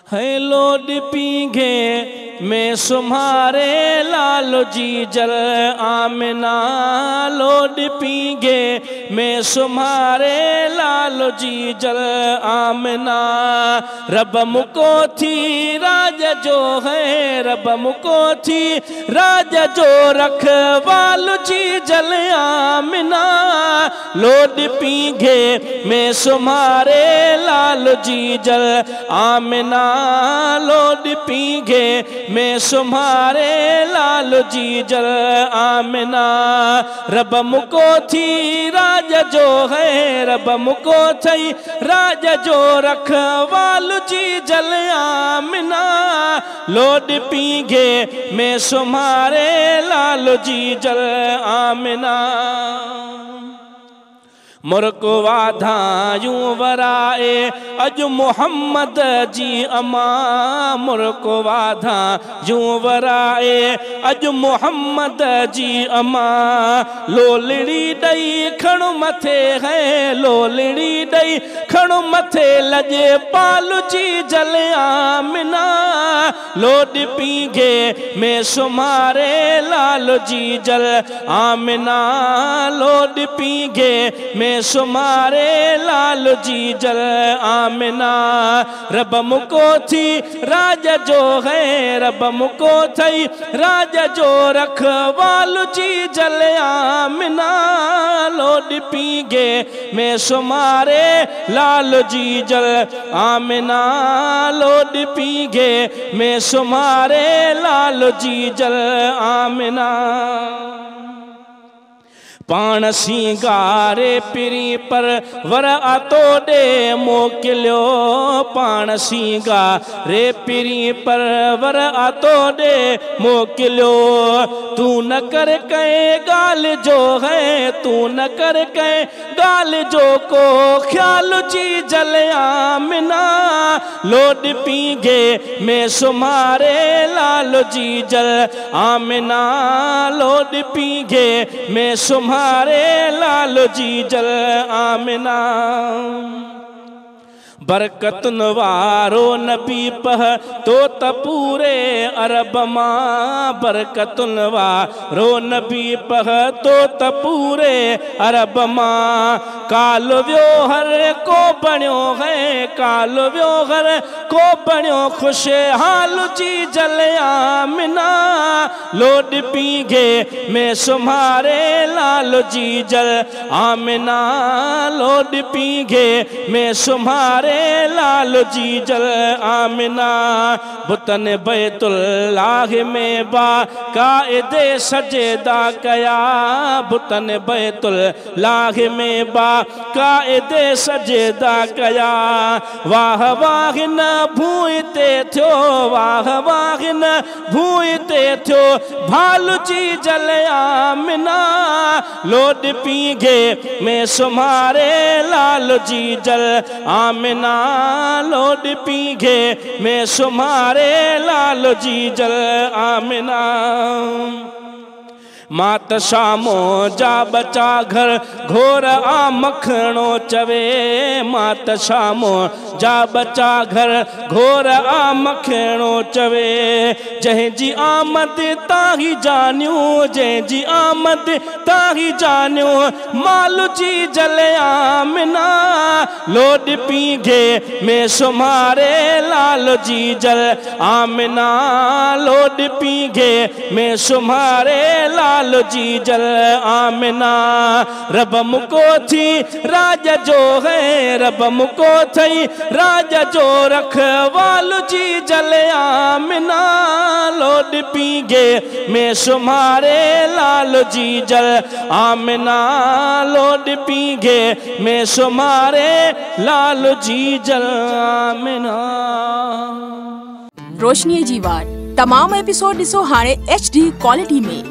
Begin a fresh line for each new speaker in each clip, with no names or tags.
है लोड पींघे में सुम्हारे लाल जी जल आमिना, लोड पींघे में सुम्हारे लाल जी जल आमिना। रब मुको थी राज जो है, रब मुको थी राज जो रखवाल जी जल आमिना, लोड पींघे में सुम्हारे लाल जी जल आमिना, लोड पींघे में सुम्हारे लाल जी जल आमिना। रब मुको थी राज जो है, रब मुको थी राज जो रखवाल जी जल आमिना, लोड पींघे में सुम्हारे लाल जी जल आमिना। मुर्को वाधा यूं वराए अज मोहम्मद जी अमा, मुर्को वाधा यूं वराए अज मोहम्मद जी अमा। लोलड़ी दई खणु मथे है, लोलड़ी दई खणु मथे लजे पाल जी जल आमिना, लोड पींघे में सुम्हारे लाल जी जल आमिना, लोड पींघे में सुम्हारे लाल जी जल आमिना। रब मुको थी राज जो है, रब मुको थी राज जो रखवाल जी जल आमिना, लोड पींघे में सुम्हारे लाल जी जल आमिना, लोड पींघे में सुम्हारे लाल जी जल आमिना। पाण सिंगारे पिरी पर वर आतो दे मोकिलियो, पाण सिंगारे पिरी पर वर आतो दे मोकिलियो। तू न कर कहीं गाल जो है, तू न कर कहीं गाल जो को ख्याल जी जल आमिना, लोड पींघे में सुम्हारे लाल जी जल आमिना, लोड पींघे में सुम्हारे लाल जी जल आमिना। बरकतुन वारो नबी पह तो पूरे अरब मां, बरकतुन वारो नबी पह तो पूरे अरब मां। काल व्योहर को बणियो है, काल व्योहर को बणियो खुशहाल जी जल आमिना, लोड पींघे में सुम्हारे लाल जी जल आमिना, लोड पींघे में सुम्हारे लाल जी जल आमिना। बुतन बैतुल्लाह में बा कायदे सजेदा कया, बुतन बैतुल्लाह में बा कायदे सजेदा कया। वाह वाह न भूते थो, वाह वाह न भूते थो भालू जी जल आमिना, लोड पींघे में सुम्हारे लाल जी जल आमिना, लोड पींघे में सुम्हारे लाल जी जल आमिना। मात शामो जा बचा घर घोर आ मखणो चवे, मात शामो जा बचा घर घोर आ मखणो चवे। जंहिंजी आमद ताही जानियो, जंहिंजी आमद ताही जानियो माल जी जल आमिना, लोड पींघे में सुम्हारे लाल जी जल आमिना, लोड पींघे में सुम्हारे लाल जी जल आमिना। रब मुको थी राज जो है, रब मुको थी राज जो रखवाल जी जल आमिना, लोड पींघे में सुम्हारे लाल जी जल आमिना, लोड पींघे में सुम्हारे लाल जी जल आमिना।
रोशनी जी वार तमाम एपिसोड ॾिसो हाणे HD क्वालिटी में।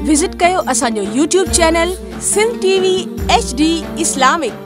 विजिट कयो असांजो YouTube channel Sindh TV HD Islamic.